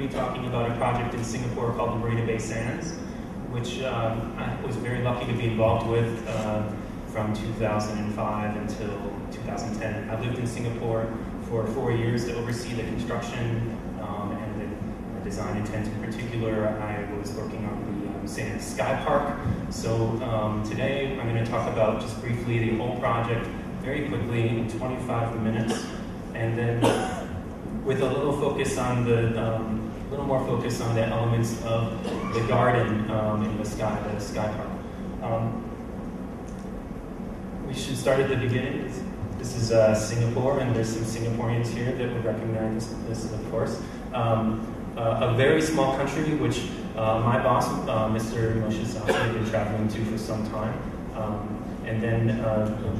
be talking about a project in Singapore called the Marina Bay Sands, which I was very lucky to be involved with from 2005 until 2010. I lived in Singapore for 4 years to oversee the construction and the design intent. In particular, I was working on the Sands SkyPark. So today I'm going to talk about just briefly the whole project, very quickly in 25 minutes, and then with a little focus on the more focus on the elements of the garden in the sky park. We should start at the beginning. This is Singapore, and there's some Singaporeans here that would recognize this, of course. A very small country, which my boss, Mr. Moshe Safdie, had been traveling to for some time. And then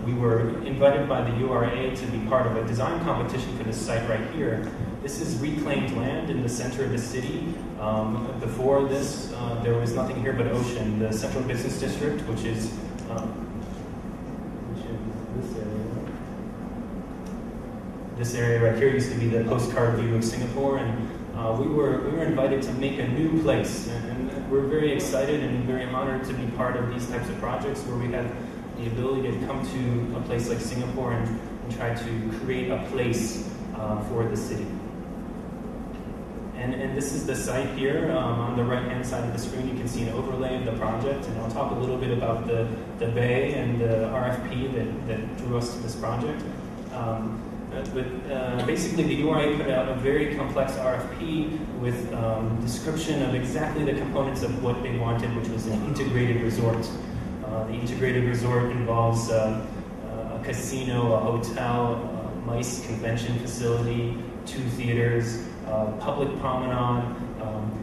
we were invited by the URA to be part of a design competition for this site right here. This is reclaimed land in the center of the city. Before this, there was nothing here but ocean. The Central Business District, which is this area. This area right here used to be the postcard view of Singapore, and we were invited to make a new place. And we're very excited and very honored to be part of these types of projects where we have the ability to come to a place like Singapore and try to create a place for the city. And this is the site here. On the right-hand side of the screen, you can see an overlay of the project, and I'll talk a little bit about the bay and the RFP that drew us to this project. Basically, the URA put out a very complex RFP with description of exactly the components of what they wanted, which was an integrated resort. The integrated resort involves a casino, a hotel, a MICE convention facility, 2 theaters, public promenade,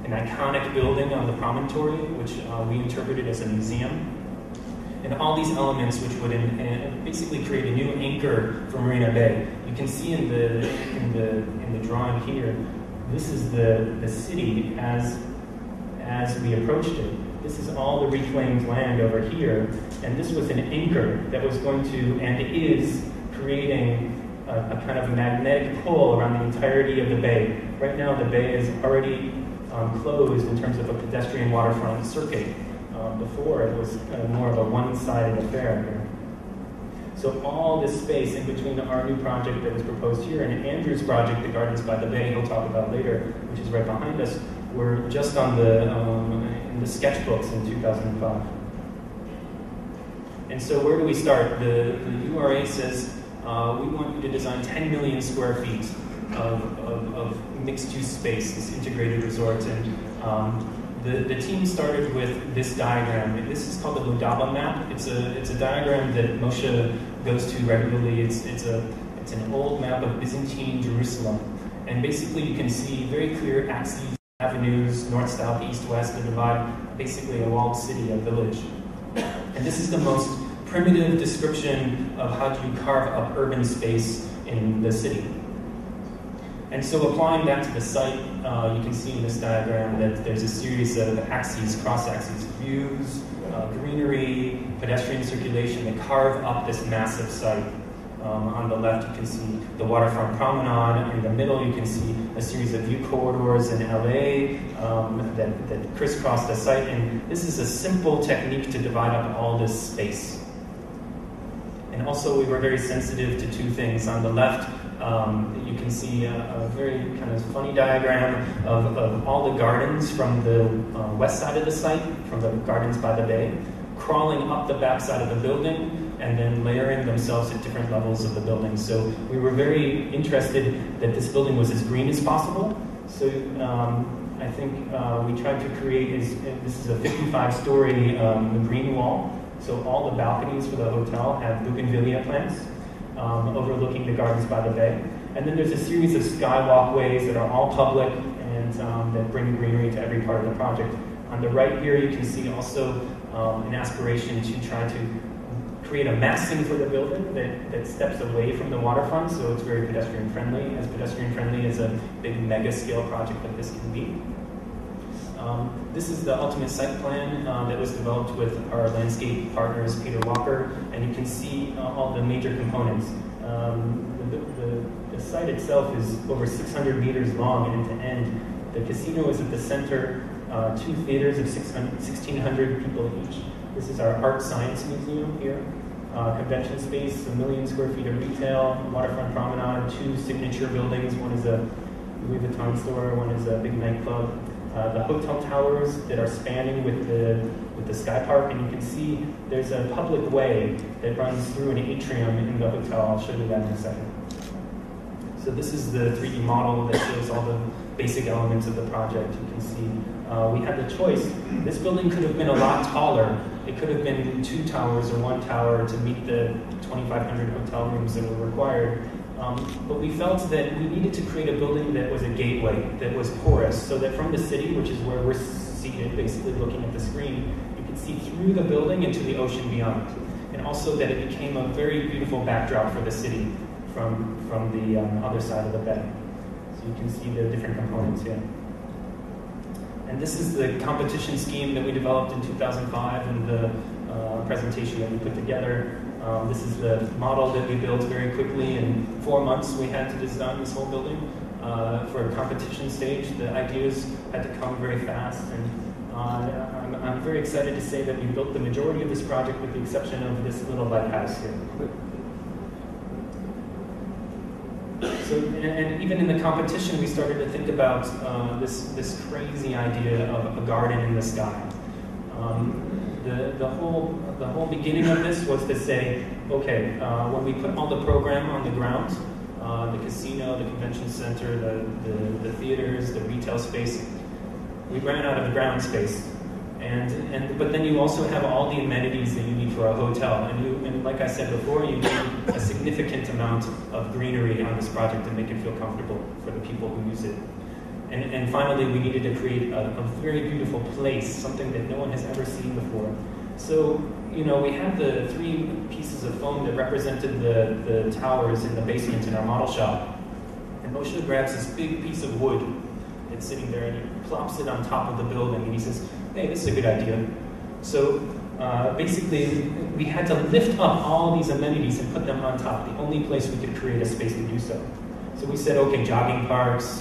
an iconic building on the promontory, which we interpreted as a museum. And all these elements which would basically create a new anchor for Marina Bay. You can see in the drawing here, this is the city as we approached it. This is all the reclaimed land over here, and this was an anchor that was going to, and is, creating a kind of magnetic pull around the entirety of the bay. Right now the bay is already closed in terms of a pedestrian waterfront circuit. Before it was kind of more of a one-sided affair here. So all this space in between our new project that was proposed here and Andrew's project, the Gardens by the Bay, he'll talk about later, which is right behind us, were just on in the sketchbooks in 2005. And so where do we start? The URA says we want you to design 10 million square feet of mixed-use space, this integrated resort. And the team started with this diagram. This is called the Ludaba map. It's a diagram that Moshe goes to regularly. It's an old map of Byzantine Jerusalem, and basically you can see very clear axes, avenues, north, south, east, west, that divide basically a walled city, a village. And this is the most primitive description of how do you carve up urban space in the city. And so applying that to the site, you can see in this diagram that there's a series of axes, cross-axes, views, greenery, pedestrian circulation that carve up this massive site. On the left, you can see the waterfront promenade. In the middle, you can see a series of view corridors in LA that crisscross the site. And this is a simple technique to divide up all this space. And also, we were very sensitive to 2 things. On the left, you can see a very kind of funny diagram of all the gardens from the west side of the site, from the Gardens by the Bay, crawling up the back side of the building and then layering themselves at different levels of the building. So we were very interested that this building was as green as possible. So I think we tried to create, this is a 55-story green wall. So all the balconies for the hotel have bougainvillea plants overlooking the Gardens by the Bay. And then there's a series of sky walkways that are all public and that bring greenery to every part of the project. On the right here, you can see also an aspiration to try to create a massing for the building that steps away from the waterfront, so it's very pedestrian friendly, as a big mega scale project like this can be. This is the ultimate site plan that was developed with our landscape partners, Peter Walker, and you can see all the major components. The site itself is over 600 meters long end to end. The casino is at the center, 2 theaters of 1,600 people each. This is our Art Science Museum here. Convention space, 1 million square feet of retail, waterfront promenade, 2 signature buildings. One is a Louis Vuitton store, one is a big nightclub. The hotel towers that are spanning with the SkyPark, and you can see there's a public way that runs through an atrium in the hotel. I'll show you that in a second. So this is the 3D model that shows all the basic elements of the project. You can see we had the choice. This building could have been a lot taller. It could have been 2 towers or 1 tower to meet the 2,500 hotel rooms that were required. But we felt that we needed to create a building that was a gateway, that was porous, so that from the city, which is where we're seated, basically looking at the screen, you could see through the building into the ocean beyond. And also that it became a very beautiful backdrop for the city from the other side of the bay. So you can see the different components here. And this is the competition scheme that we developed in 2005 and the presentation that we put together. This is the model that we built very quickly. In 4 months, we had to design this whole building for a competition stage. The ideas had to come very fast. And I'm very excited to say that we built the majority of this project with the exception of this little lighthouse here. So, and even in the competition, we started to think about this crazy idea of a garden in the sky. The whole beginning of this was to say, okay, when we put all the program on the ground, the casino, the convention center, the theaters, the retail space, we ran out of the ground space. But then you also have all the amenities that you need for a hotel. And like I said before, you need a significant amount of greenery on this project to make it feel comfortable for the people who use it. And finally, we needed to create a very beautiful place, something that no one has ever seen before. So, you know, we had the 3 pieces of foam that represented the towers in the basement in our model shop. And Moshe grabs this big piece of wood that's sitting there and he plops it on top of the building and he says, hey, this is a good idea. So basically, we had to lift up all these amenities and put them on top, the only place we could create a space to do so. So we said, okay, jogging parks,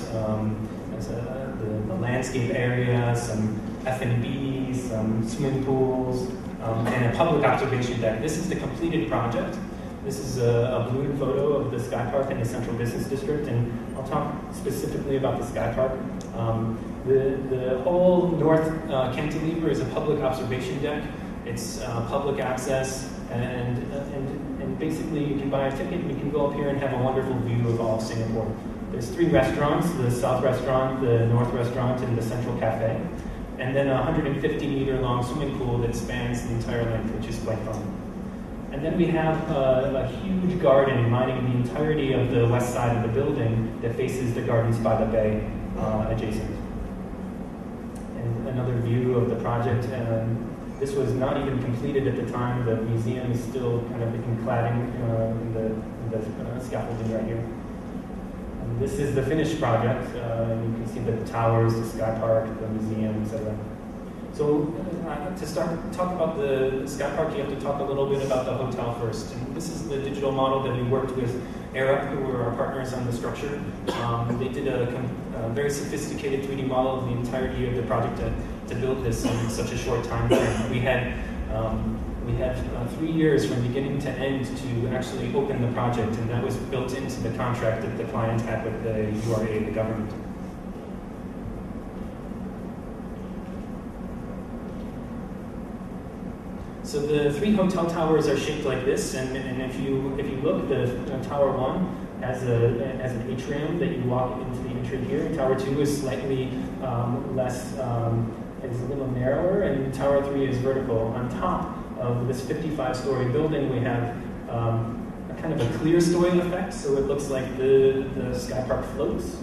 the landscape area, some F&B, some swimming pools, and a public observation deck. This is the completed project. This is a balloon photo of the SkyPark in the Central Business District, and I'll talk specifically about the SkyPark. The whole north cantilever is a public observation deck. It's public access, and basically you can buy a ticket and you can go up here and have a wonderful view of all of Singapore. There's 3 restaurants, the South Restaurant, the North Restaurant, and the Central Cafe. And then a 150-meter long swimming pool that spans the entire length, which is quite fun. And then we have a huge garden lining the entirety of the west side of the building that faces the gardens by the bay adjacent. And another view of the project. This was not even completed at the time. The museum is still kind of in cladding in the scaffolding right here. And this is the finished project. You can see the towers, the SkyPark, the museum, etc. So to talk about the SkyPark, you have to talk a little bit about the hotel first. And this is the digital model that we worked with Arup, who were our partners on the structure. They did a very sophisticated 3D model of the entirety of the project to build this in such a short time frame. We had 3 years from beginning to end to actually open the project, and that was built into the contract that the client had with the URA, the government. So the 3 hotel towers are shaped like this, and if you look, the Tower 1 has an atrium that you walk into the entry here. Tower 2 is slightly less, is a little narrower, and Tower 3 is vertical. On top of this 55-story building, we have a kind of a clear story effect, so it looks like the SkyPark floats,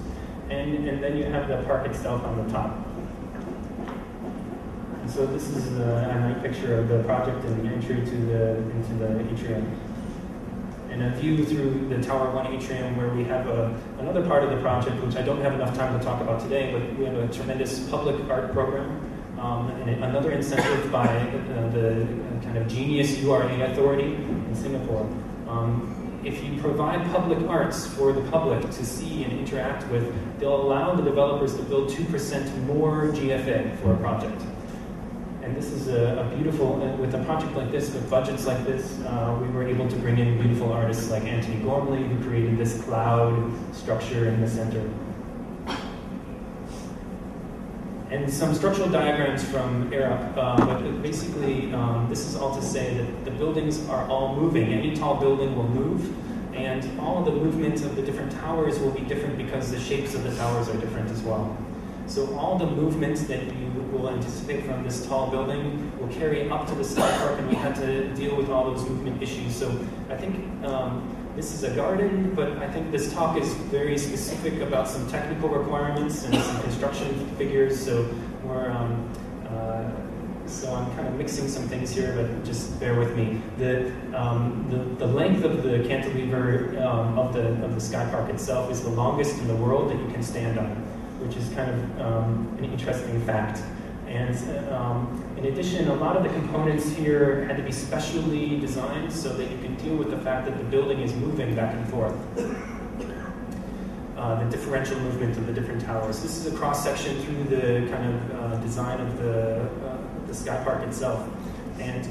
and then you have the park itself on the top. So this is a night picture of the project and the entry into the atrium. And a view through the Tower 1 atrium where we have another part of the project, which I don't have enough time to talk about today, but we have a tremendous public art program, and another incentive by the kind of genius URA authority in Singapore. if you provide public arts for the public to see and interact with, they'll allow the developers to build 2% more GFA for a project. And this is a beautiful, with a project like this, with budgets like this, we were able to bring in beautiful artists like Anthony Gormley, who created this cloud structure in the center. And some structural diagrams from Arab, but basically this is all to say that the buildings are all moving. Any tall building will move, and all the movements of the different towers will be different because the shapes of the towers are different as well. So all the movements that you will anticipate from this tall building will carry up to the SkyPark, and we had to deal with all those movement issues. So I think this is a garden, but I think this talk is very specific about some technical requirements and some construction figures. So so I'm kind of mixing some things here, but just bear with me. The length of the cantilever of the SkyPark itself is the longest in the world that you can stand on, which is kind of an interesting fact. And in addition, a lot of the components here had to be specially designed so that you can deal with the fact that the building is moving back and forth. The differential movement of the different towers. This is a cross-section through the kind of design of the SkyPark itself. And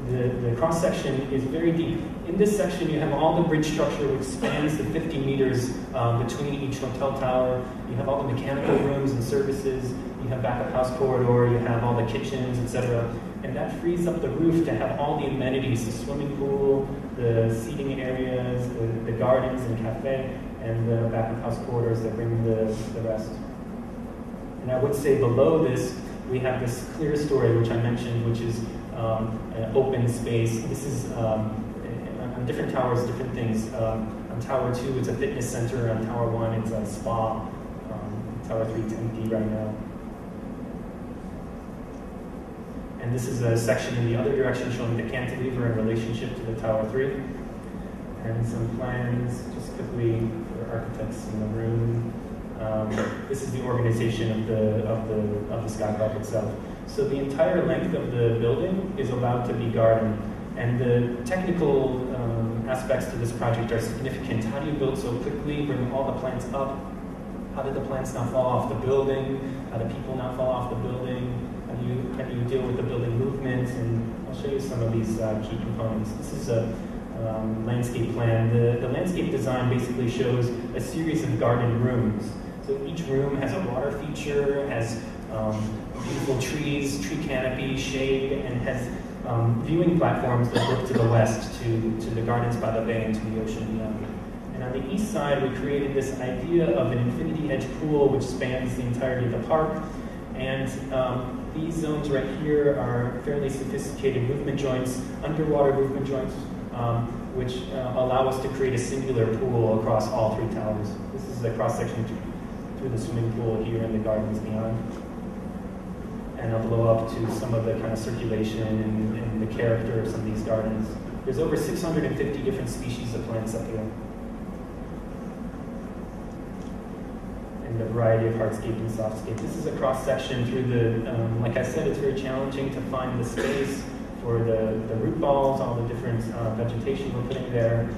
the cross-section is very deep. In this section, you have all the bridge structure, which spans the 50 meters between each hotel tower. You have all the mechanical rooms and services. You have backup house corridor. You have all the kitchens, etc. And that frees up the roof to have all the amenities: the swimming pool, the seating areas, the gardens and cafe, and the backup house corridors that bring the rest. And I would say below this, we have this clear story, which I mentioned, which is an open space. This is on different towers, different things. On Tower 2, it's a fitness center. On Tower 1, it's a spa. Tower 3, it's empty right now. And this is a section in the other direction showing the cantilever in relationship to the Tower 3. And some plans, just quickly, for architects in the room. This is the organization of the SkyPark itself. So the entire length of the building is allowed to be garden. And the technical aspects to this project are significant. How do you build so quickly, bring all the plants up? How did the plants not fall off the building? How do people not fall off the building? How do you deal with the building movements? And I'll show you some of these key components. This is a landscape plan. The landscape design basically shows a series of garden rooms. So each room has a water feature, has beautiful trees, tree canopy, shade, and has viewing platforms that look to the west, to the gardens by the bay and to the ocean beyond. And on the east side, we created this idea of an infinity edge pool which spans the entirety of the park. And these zones right here are fairly sophisticated movement joints, underwater movement joints, which allow us to create a singular pool across all three towers. This is a cross-section through the swimming pool here and the gardens beyond. And I'll blow up to some of the kind of circulation and the character of some of these gardens. There's over 650 different species of plants up here. And a variety of hardscape and softscape. This is a cross-section through the, like I said, it's very challenging to find the space for the root balls, all the different vegetation we're putting there,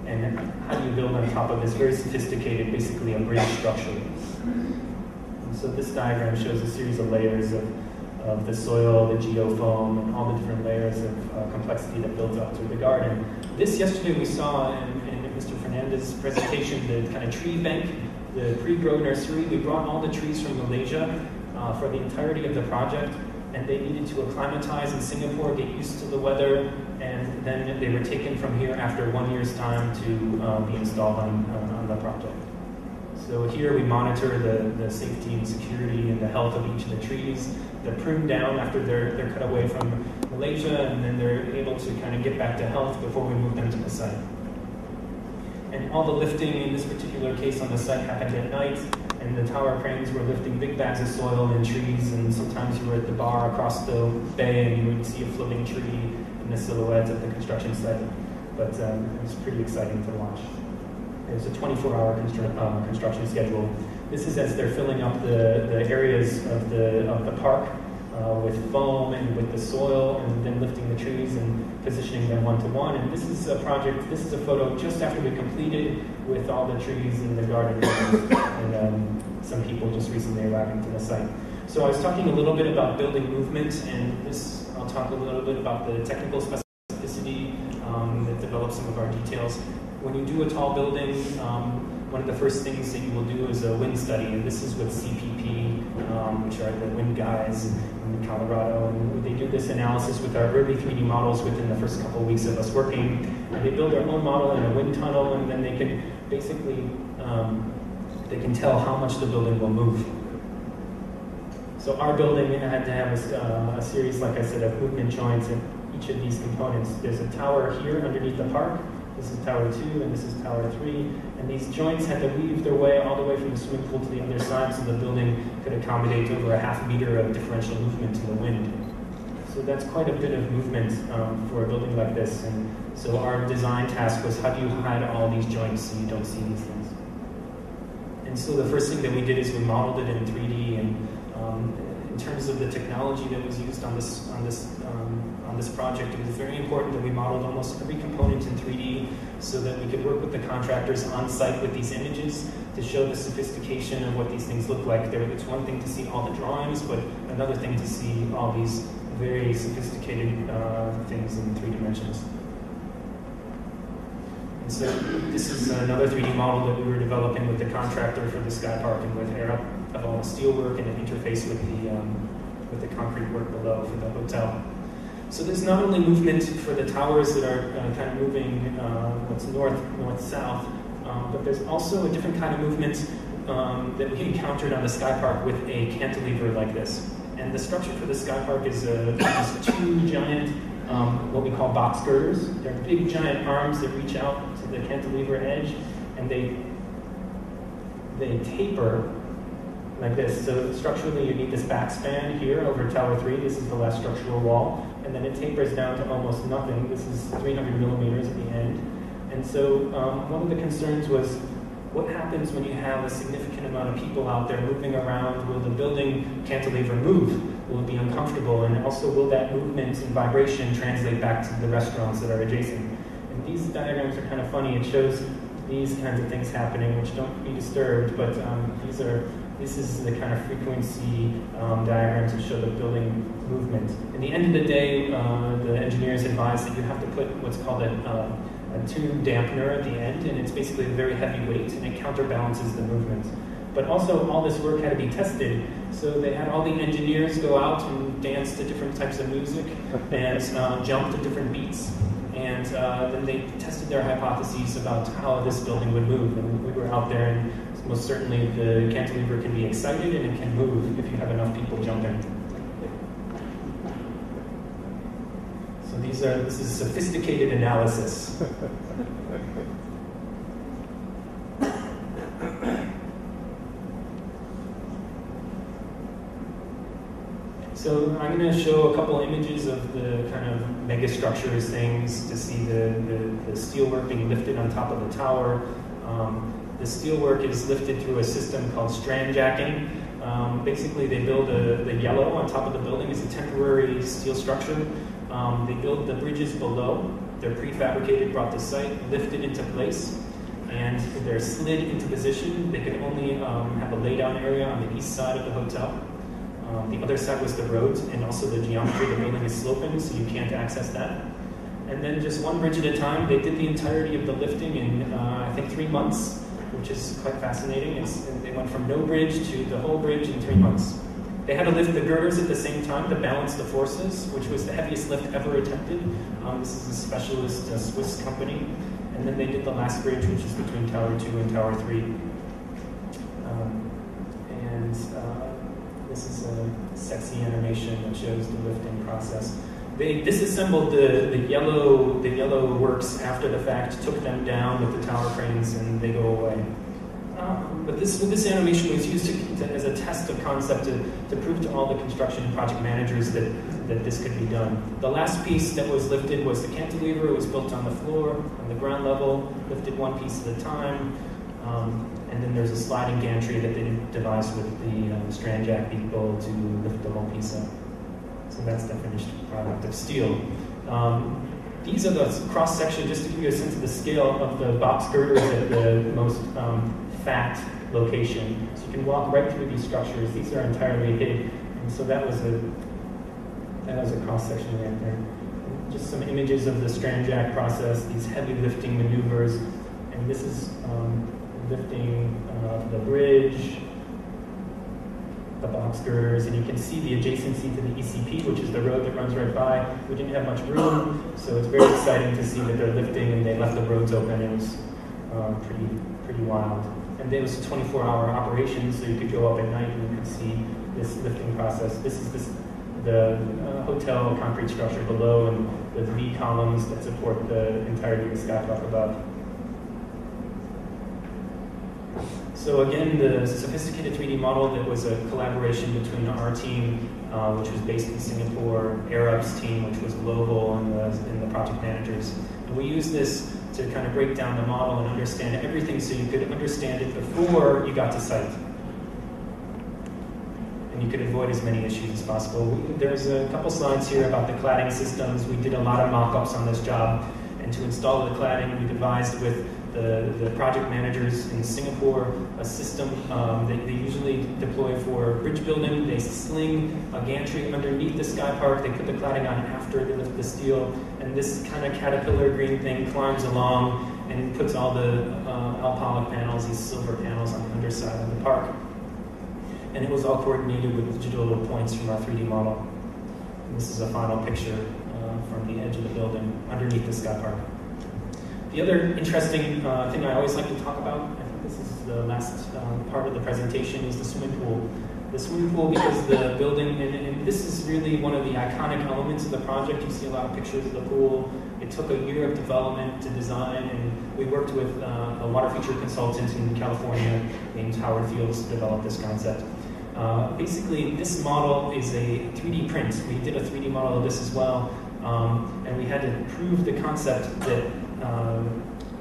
and how do you build on top of this very sophisticated, basically a bridge structure. And so this diagram shows a series of layers of the soil, the geofoam, and all the different layers of complexity that builds up through the garden. This yesterday we saw in Mr. Fernandez's presentation, the kind of tree bank, the pre-grow nursery. We brought all the trees from Malaysia for the entirety of the project, and they needed to acclimatize in Singapore, get used to the weather, and then they were taken from here after 1 year's time to be installed on the project. So here we monitor the safety and security and the health of each of the trees. They're pruned down after they're cut away from Malaysia, and then they're able to kind of get back to health before we move them to the site. And all the lifting in this particular case on the site happened at night, and the tower cranes were lifting big bags of soil and trees, and sometimes you were at the bar across the bay and you would see a floating tree in the silhouette of the construction site. But it was pretty exciting to watch. There's a 24-hour construction schedule. This is as they're filling up the areas of the park. with foam and with the soil, and then lifting the trees and positioning them one-to-one. And this is a project, this is a photo just after we completed with all the trees in the garden and some people just recently arriving to the site. So I was talking a little bit about building movement, and this, I'll talk a little bit about the technical specificity that develops some of our details. When you do a tall building, one of the first things that you will do is a wind study, and this is with CPP, which are the wind guys in Colorado, and they do this analysis with our early 3D models within the first couple of weeks of us working. And they build their own model in a wind tunnel, and then they can basically they can tell how much the building will move. So our building had to have a series, like I said, of movement joints in each of these components. There's a tower here underneath the park. This is Tower 2, and this is Tower 3. And these joints had to weave their way all the way from the swimming pool to the other side so the building could accommodate over a half meter of differential movement to the wind. So that's quite a bit of movement for a building like this. And so our design task was, how do you hide all these joints so you don't see these things? And so the first thing that we did is we modeled it in 3D, and in terms of the technology that was used on this project, it was very important that we modeled almost every component in 3D so that we could work with the contractors on site with these images to show the sophistication of what these things look like. It's one thing to see all the drawings, but another thing to see all these very sophisticated things in 3 dimensions. And so this is another 3D model that we were developing with the contractor for the SkyPark and with Air of all the steel work and an interface with the concrete work below for the hotel. So there's not only movement for the towers that are kind of moving what's north-south, but there's also a different kind of movement that we encountered on the SkyPark with a cantilever like this. And the structure for the SkyPark is two giant, what we call box girders. They're big giant arms that reach out to the cantilever edge, and they taper like this. So structurally, you need this backspan here over Tower 3. This is the last structural wall. And then it tapers down to almost nothing. This is 300 millimeters at the end. And so one of the concerns was, what happens when you have a significant amount of people out there moving around? Will the building cantilever move? Will it be uncomfortable? And also, will that movement and vibration translate back to the restaurants that are adjacent? And these diagrams are kind of funny. It shows these kinds of things happening, which don't be disturbed, but this is the kind of frequency diagrams that show the building movement. In the end of the day, the engineers advise that you have to put what's called a tune dampener at the end, and it's basically a very heavy weight, and it counterbalances the movement. But also, all this work had to be tested, so they had all the engineers go out and dance to different types of music and jump to different beats. And then they tested their hypotheses about how this building would move. And we were out there, and most certainly the cantilever can be excited and it can move if you have enough people jumping. So this is sophisticated analysis. So I'm going to show a couple images of the kind of megastructures things to see the steelwork being lifted on top of the tower. The steelwork is lifted through a system called strand jacking. Basically, they build the yellow on top of the building as a temporary steel structure. They build the bridges below. They're prefabricated, brought to site, lifted into place, and they're slid into position. They could only have a laydown area on the east side of the hotel. The other side was the road, and also the geometry of the building is sloping, so you can't access that. And then just one bridge at a time, they did the entirety of the lifting in, I think, 3 months, which is quite fascinating. They went from no bridge to the whole bridge in 3 months. They had to lift the girders at the same time to balance the forces, which was the heaviest lift ever attempted. This is a specialist Swiss company. And then they did the last bridge, which is between Tower 2 and Tower 3. This is a sexy animation that shows the lifting process. They disassembled the yellow works after the fact, took them down with the tower cranes, and they go away. But this animation was used as a test of concept to prove to all the construction and project managers that this could be done. The last piece that was lifted was the cantilever. It was built on the floor, on the ground level, lifted one piece at a time. And then there's a sliding gantry that they devised with the strand jack people to lift the whole piece up. So that's the finished product of steel. These are the cross-section, just to give you a sense of the scale of the box girders at the most fat location. So you can walk right through these structures. These are entirely hid. And so that was a cross-section right there. And just some images of the strand jack process, these heavy lifting maneuvers. And this is lifting the bridge, the box girders, and you can see the adjacency to the ECP, which is the road that runs right by. We didn't have much room, so it's very exciting to see that they're lifting and they left the roads open. It was pretty wild. And it was a 24-hour operation, so you could go up at night and you could see this lifting process. This is the hotel concrete structure below and the V columns that support the entirety of the SkyPark above. So again, the sophisticated 3D model that was a collaboration between our team, which was based in Singapore, Arab's team, which was global, and the project managers. And we used this to kind of break down the model and understand everything so you could understand it before you got to site. And you could avoid as many issues as possible. There's a couple slides here about the cladding systems. We did a lot of mock-ups on this job. And to install the cladding, we devised with the project managers in Singapore a system that they usually deploy for bridge building. They sling a gantry underneath the SkyPark. They put the cladding on after they lift the steel. And this kind of caterpillar green thing climbs along and puts all the alpolic panels, these silver panels, on the underside of the park. And it was all coordinated with digital points from our 3D model. And this is a final picture from the edge of the building underneath the SkyPark. The other interesting thing I always like to talk about, I think this is the last part of the presentation, is the swimming pool. The swimming pool, because the building, and this is really one of the iconic elements of the project. You see a lot of pictures of the pool. It took a year of development to design, and we worked with a water feature consultant in California named Howard Fields to develop this concept. Basically, this model is a 3D print. We did a 3D model of this as well, and we had to prove the concept that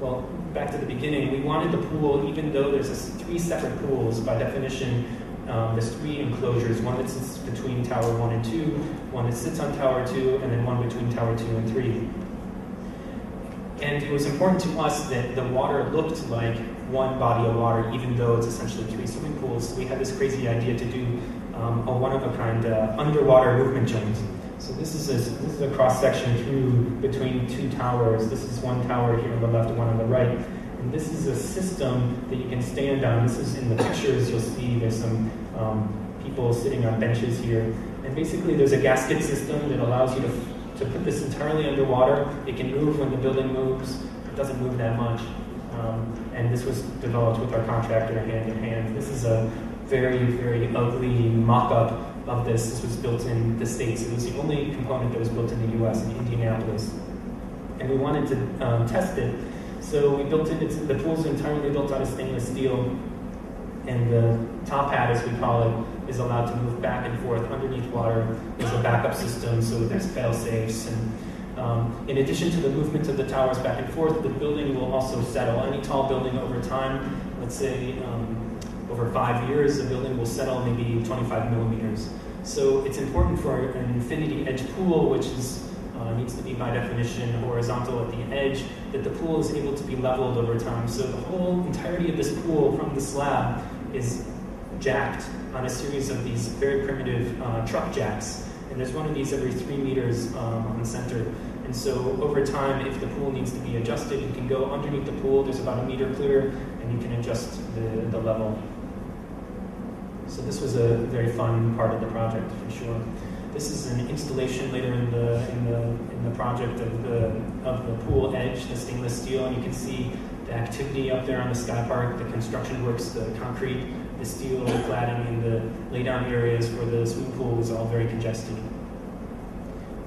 well, back to the beginning, we wanted the pool, even though there's 3 separate pools, by definition, there's 3 enclosures, one that sits between Tower 1 and 2, one that sits on Tower 2, and then one between Tower 2 and 3. And it was important to us that the water looked like one body of water, even though it's essentially 3 swimming pools. So we had this crazy idea to do a one-of-a-kind underwater movement joint. So this is a cross-section through between 2 towers. This is one tower here on the left, one on the right. And this is a system that you can stand on. This is in the pictures. You'll see there's some people sitting on benches here. And basically there's a gasket system that allows you to put this entirely underwater. It can move when the building moves. It doesn't move that much. And this was developed with our contractor hand in hand. This is a very, very ugly mock-up of this. This was built in the States. It was the only component that was built in the US, in Indianapolis. And we wanted to test it. So we built it. The pool's entirely built out of stainless steel. And the top hat, as we call it, is allowed to move back and forth underneath water. There's a backup system, so there's fail-safes. And in addition to the movement of the towers back and forth, the building will also settle. Any tall building over time, let's say over 5 years, the building will settle maybe 25 millimeters. So it's important for an infinity edge pool, which needs to be by definition horizontal at the edge, that the pool is able to be leveled over time. So the whole entirety of this pool from the slab is jacked on a series of these very primitive truck jacks. And there's one of these every 3 meters on the center. And so over time, if the pool needs to be adjusted, you can go underneath the pool. There's about 1 meter clear, and you can adjust the level. So this was a very fun part of the project, for sure. This is an installation later in the project of the pool edge, the stainless steel, and you can see the activity up there on the SkyPark, the construction works, the concrete, the steel, the cladding, and the laydown areas where the swimming pool was all very congested.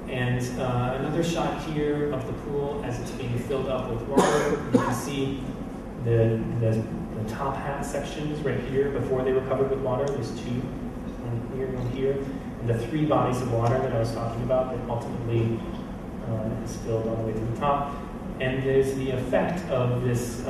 And another shot here of the pool as it's being filled up with water. You can see the top hat sections right here before they were covered with water. There's 2, one here, one here. And the 3 bodies of water that I was talking about that ultimately is filled all the way to the top. And there's the effect of this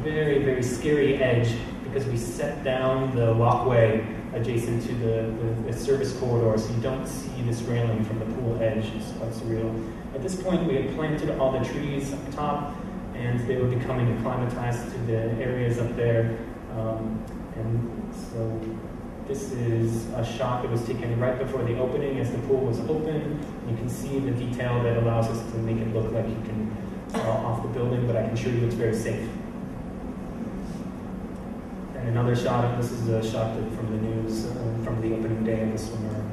very, very scary edge, because we set down the walkway adjacent to the service corridor, so you don't see this railing from the pool edge. It's quite surreal. At this point, we had planted all the trees up top, and they were becoming acclimatized to the areas up there. And so this is a shot that was taken right before the opening as the pool was open. You can see the detail that allows us to make it look like you can fall off the building, but I can assure you it's very safe. And another shot, this is a shot from the news from the opening day of the swimmer.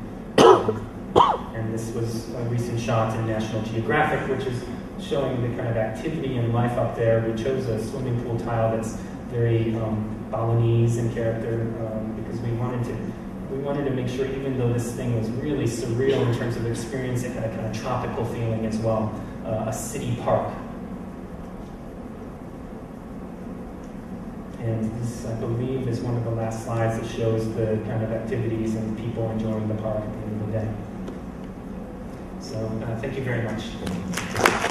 And this was a recent shot in National Geographic, which is showing the kind of activity and life up there. We chose a swimming pool tile that's very Balinese in character because we wanted to make sure, even though this thing was really surreal in terms of experience, it had a kind of tropical feeling as well, a city park. And this, I believe, is one of the last slides that shows the kind of activities and people enjoying the park at the end of the day. So thank you very much.